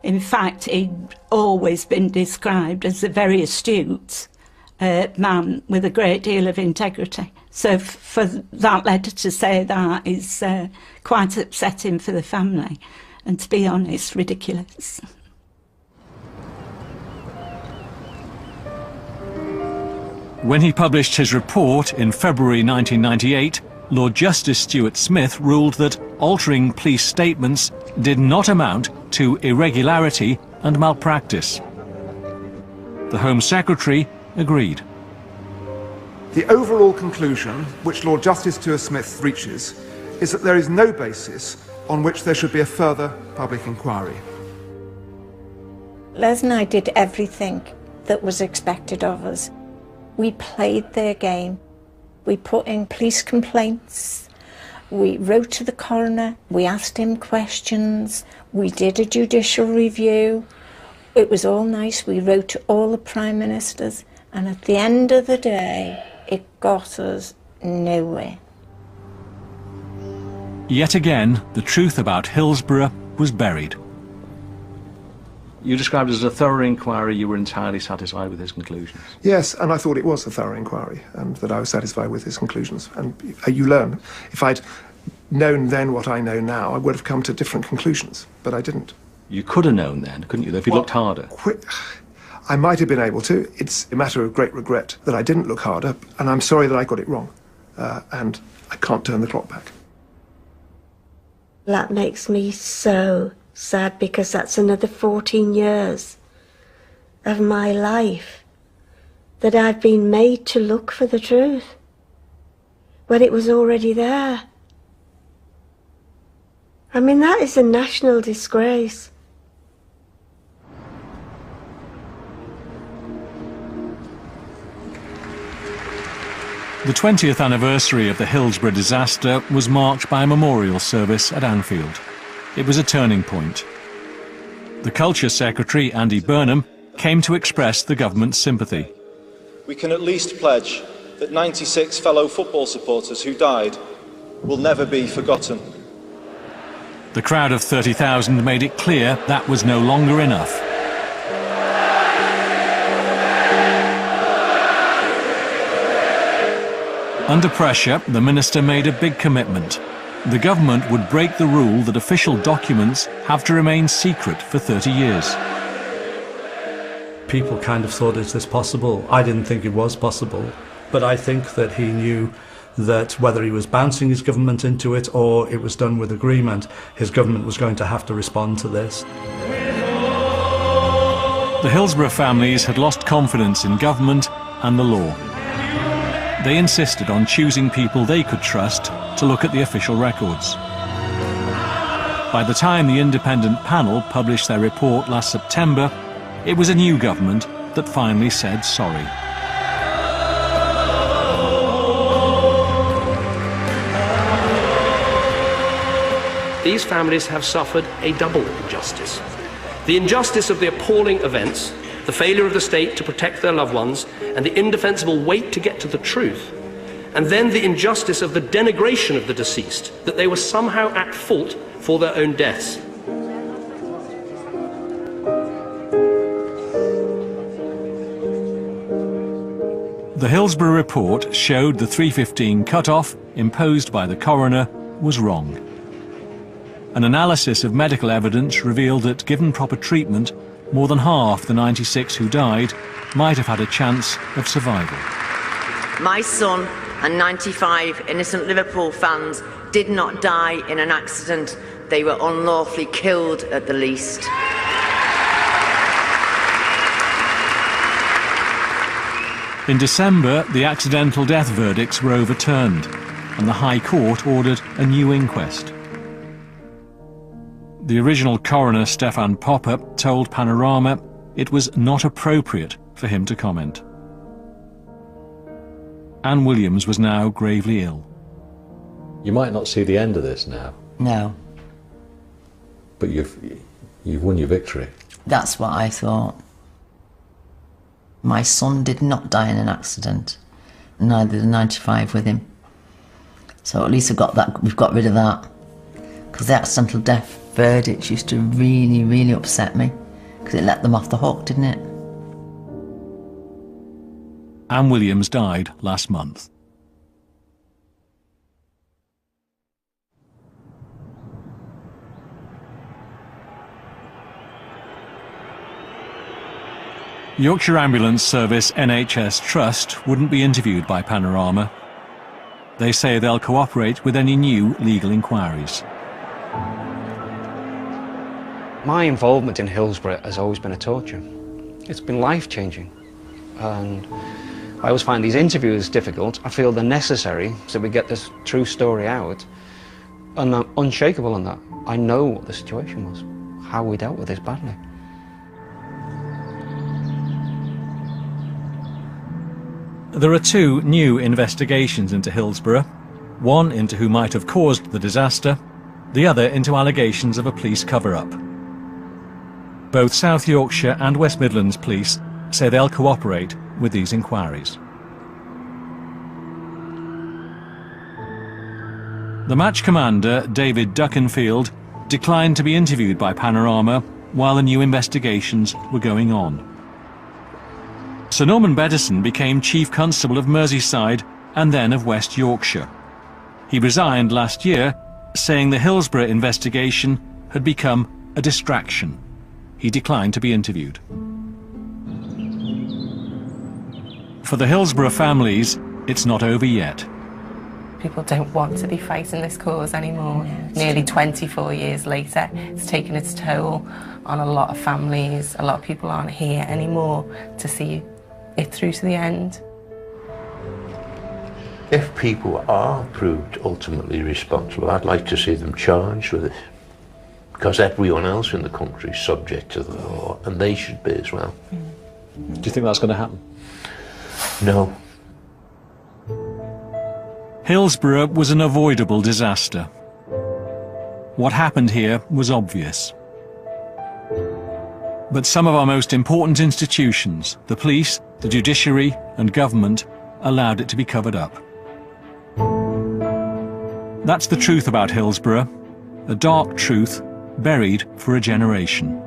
In fact, he'd always been described as a very astute man with a great deal of integrity. So for that letter to say that is quite upsetting for the family, and to be honest, ridiculous. When he published his report in February 1998, Lord Justice Stuart Smith ruled that altering police statements did not amount to irregularity and malpractice. The Home Secretary agreed. The overall conclusion which Lord Justice Stuart Smith reaches is that there is no basis on which there should be a further public inquiry. Les and I did everything that was expected of us. We played their game. We put in police complaints. We wrote to the coroner. We asked him questions. We did a judicial review. It was all nice. We wrote to all the prime ministers. And at the end of the day, it got us nowhere. Yet again, the truth about Hillsborough was buried. You described it as a thorough inquiry. You were entirely satisfied with his conclusions. Yes, and I thought it was a thorough inquiry, and that I was satisfied with his conclusions. And you learn. If I'd known then what I know now, I would have come to different conclusions, but I didn't. You could have known then, couldn't you, if you looked harder? I might have been able to. It's a matter of great regret that I didn't look harder, and I'm sorry that I got it wrong. And I can't turn the clock back. That makes me so sad, because that's another 14 years of my life that I've been made to look for the truth when it was already there. I mean, that is a national disgrace. The 20th anniversary of the Hillsborough disaster was marked by a memorial service at Anfield. It was a turning point. The Culture Secretary, Andy Burnham, came to express the government's sympathy. We can at least pledge that 96 fellow football supporters who died will never be forgotten. The crowd of 30,000 made it clear that was no longer enough. Under pressure, the minister made a big commitment. The government would break the rule that official documents have to remain secret for 30 years. People kind of thought, is this possible? I didn't think it was possible, but I think that he knew that whether he was bouncing his government into it or it was done with agreement, his government was going to have to respond to this. The Hillsborough families had lost confidence in government and the law. They insisted on choosing people they could trust to look at the official records. By the time the independent panel published their report last September, it was a new government that finally said sorry. These families have suffered a double injustice. The injustice of the appalling events, the failure of the state to protect their loved ones, and the indefensible wait to get to the truth, and then the injustice of the denigration of the deceased, that they were somehow at fault for their own deaths. The Hillsborough report showed the 3:15 cut-off imposed by the coroner was wrong. An analysis of medical evidence revealed that, given proper treatment, more than half the 96 who died might have had a chance of survival. My son and 95 innocent Liverpool fans did not die in an accident. They were unlawfully killed at the least. In December, the accidental death verdicts were overturned, and the High Court ordered a new inquest. The original coroner, Stefan Popper, told Panorama it was not appropriate for him to comment. Anne Williams was now gravely ill. You might not see the end of this now. No. But you've won your victory. That's what I thought. My son did not die in an accident, neither did the 95 with him. So at least we've got rid of that. Because the accidental death verdicts used to really, really upset me, because it let them off the hook, didn't it? Anne Williams died last month. Yorkshire Ambulance Service NHS Trust wouldn't be interviewed by Panorama. They say they'll cooperate with any new legal inquiries. My involvement in Hillsborough has always been a torture. It's been life-changing, and I always find these interviews difficult. I feel they're necessary so we get this true story out, and I'm unshakable on that. I know what the situation was, how we dealt with this badly. There are two new investigations into Hillsborough, one into who might have caused the disaster, the other into allegations of a police cover-up. Both South Yorkshire and West Midlands Police say they'll cooperate with these inquiries. The match commander, David Duckenfield, declined to be interviewed by Panorama while the new investigations were going on. Sir Norman Bedison became Chief Constable of Merseyside and then of West Yorkshire. He resigned last year, saying the Hillsborough investigation had become a distraction. He declined to be interviewed. For the Hillsborough families, it's not over yet. People don't want to be fighting this cause anymore. Nearly 24 years later, it's taken its toll on a lot of families. A lot of people aren't here anymore to see it through to the end. If people are proved ultimately responsible, I'd like to see them charged with it. Because everyone else in the country is subject to the law, and they should be as well. Do you think that's going to happen? No. Hillsborough was an avoidable disaster. What happened here was obvious. But some of our most important institutions, the police, the judiciary and government, allowed it to be covered up. That's the truth about Hillsborough, a dark truth buried for a generation.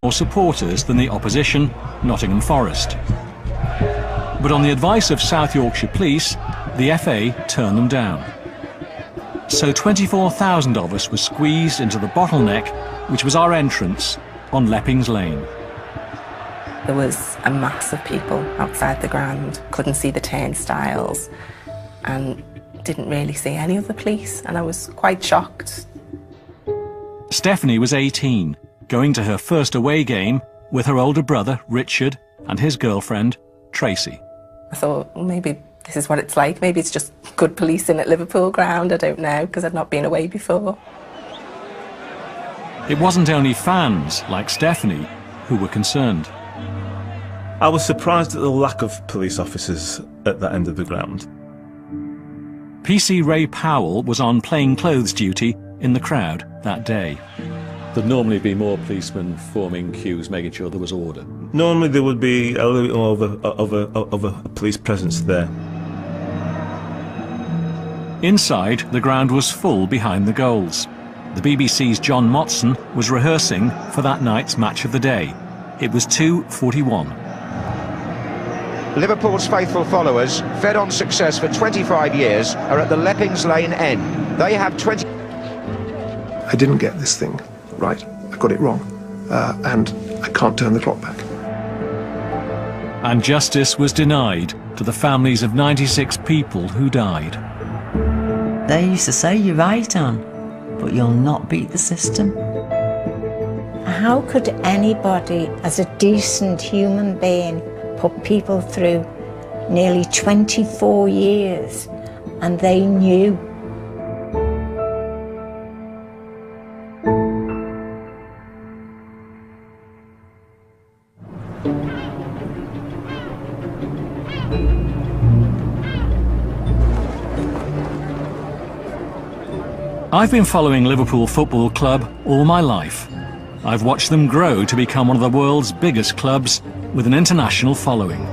More supporters than the opposition, Nottingham Forest. But on the advice of South Yorkshire Police, the FA turned them down. So 24,000 of us were squeezed into the bottleneck, which was our entrance on Leppings Lane. There was a mass of people outside the ground, couldn't see the turnstiles, and didn't really see any of the police, and I was quite shocked. Stephanie was 18. Going to her first away game with her older brother, Richard, and his girlfriend, Tracy. I thought, well, maybe this is what it's like. Maybe it's just good policing at Liverpool ground. I don't know, because I'd not been away before. It wasn't only fans, like Stephanie, who were concerned. I was surprised at the lack of police officers at that end of the ground. PC Ray Powell was on plainclothes duty in the crowd that day. There'd normally be more policemen forming queues, making sure there was order. Normally there would be a little bit more of a police presence there. Inside, the ground was full behind the goals. The BBC's John Motson was rehearsing for that night's match of the day. It was 2:41. Liverpool's faithful followers, fed on success for 25 years, are at the Leppings Lane end. They have 20... I didn't get this thing right. I got it wrong. And I can't turn the clock back. And justice was denied to the families of 96 people who died. They used to say, "You're right, Anne, but you'll not beat the system." How could anybody, as a decent human being, put people through nearly 24 years and they knew? I've been following Liverpool Football Club all my life. I've watched them grow to become one of the world's biggest clubs with an international following.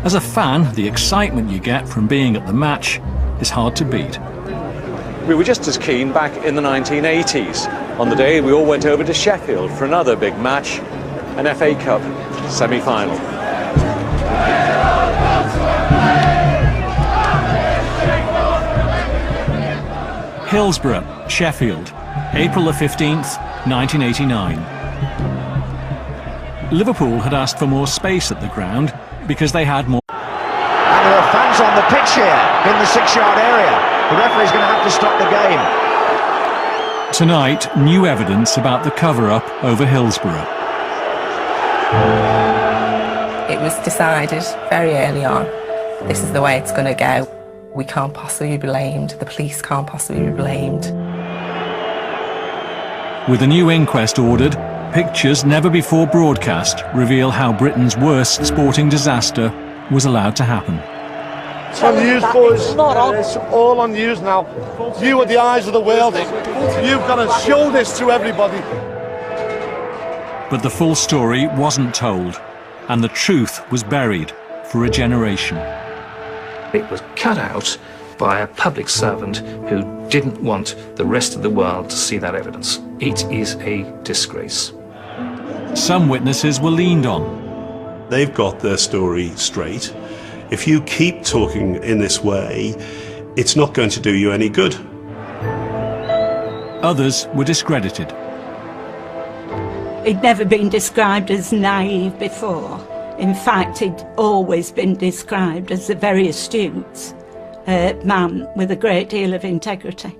As a fan, the excitement you get from being at the match is hard to beat. We were just as keen back in the 1980s. On the day we all went over to Sheffield for another big match, an FA Cup semi-final. Hillsborough, Sheffield, April the 15th, 1989. Liverpool had asked for more space at the ground because they had more... And there are fans on the pitch here in the 6-yard area. The referee's going to have to stop the game. Tonight, new evidence about the cover-up over Hillsborough. It was decided very early on, this is the way it's going to go. We can't possibly be blamed, the police can't possibly be blamed. With a new inquest ordered, pictures never before broadcast reveal how Britain's worst sporting disaster was allowed to happen. It's on news, boys. It's all on news now. You are the eyes of the world. You've got to show this to everybody. But the full story wasn't told, and the truth was buried for a generation. It was cut out by a public servant who didn't want the rest of the world to see that evidence. It is a disgrace. Some witnesses were leaned on. They've got their story straight. If you keep talking in this way, it's not going to do you any good. Others were discredited. He'd never been described as naive before. In fact, he'd always been described as a very astute man with a great deal of integrity.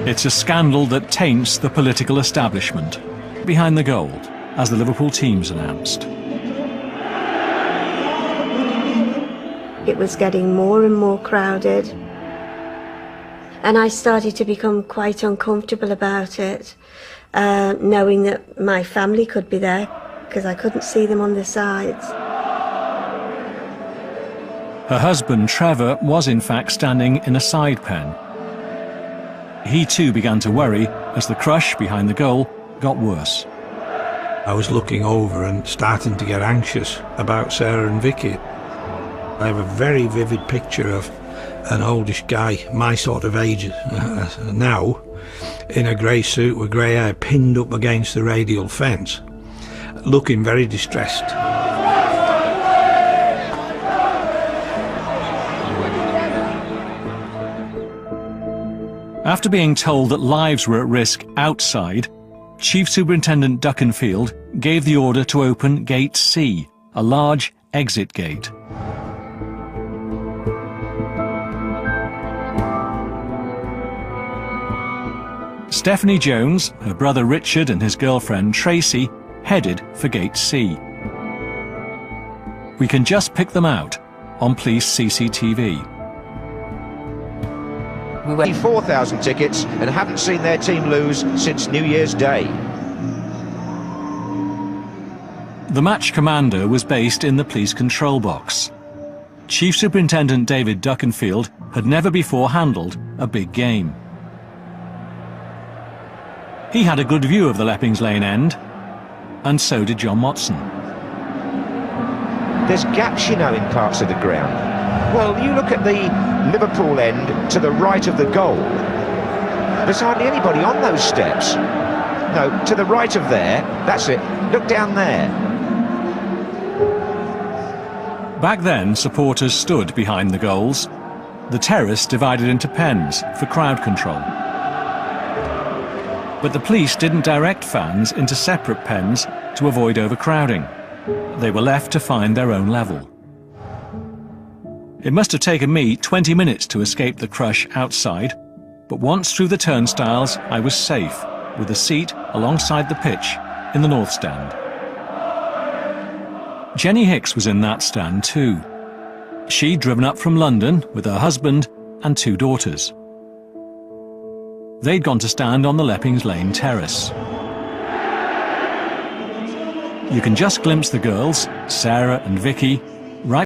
It's a scandal that taints the political establishment. Behind the goal, as the Liverpool teams announced. It was getting more and more crowded, and I started to become quite uncomfortable about it, knowing that my family could be there, because I couldn't see them on the sides. Her husband, Trevor, was in fact standing in a side pen. He too began to worry as the crush behind the goal got worse. I was looking over and starting to get anxious about Sarah and Vicky. I have a very vivid picture of an oldish guy, my sort of age now, in a grey suit with grey hair pinned up against the radial fence, looking very distressed. After being told that lives were at risk outside, Chief Superintendent Duckenfield gave the order to open Gate C, a large exit gate. Stephanie Jones, her brother Richard and his girlfriend Tracy headed for Gate C. We can just pick them out on police CCTV. We went 4,000 tickets and haven't seen their team lose since New Year's Day. The match commander was based in the police control box. Chief Superintendent David Duckenfield had never before handled a big game. He had a good view of the Leppings Lane end, and so did John Motson. There's gaps, you know, in parts of the ground. Well, you look at the Liverpool end to the right of the goal. There's hardly anybody on those steps. No, to the right of there, that's it. Look down there. Back then, supporters stood behind the goals. The terrace divided into pens for crowd control. But the police didn't direct fans into separate pens to avoid overcrowding. They were left to find their own level. It must have taken me 20 minutes to escape the crush outside, but once through the turnstiles, I was safe, with a seat alongside the pitch in the North Stand. Jenny Hicks was in that stand too. She'd driven up from London with her husband and 2 daughters. They'd gone to stand on the Leppings Lane terrace. You can just glimpse the girls, Sarah and Vicky,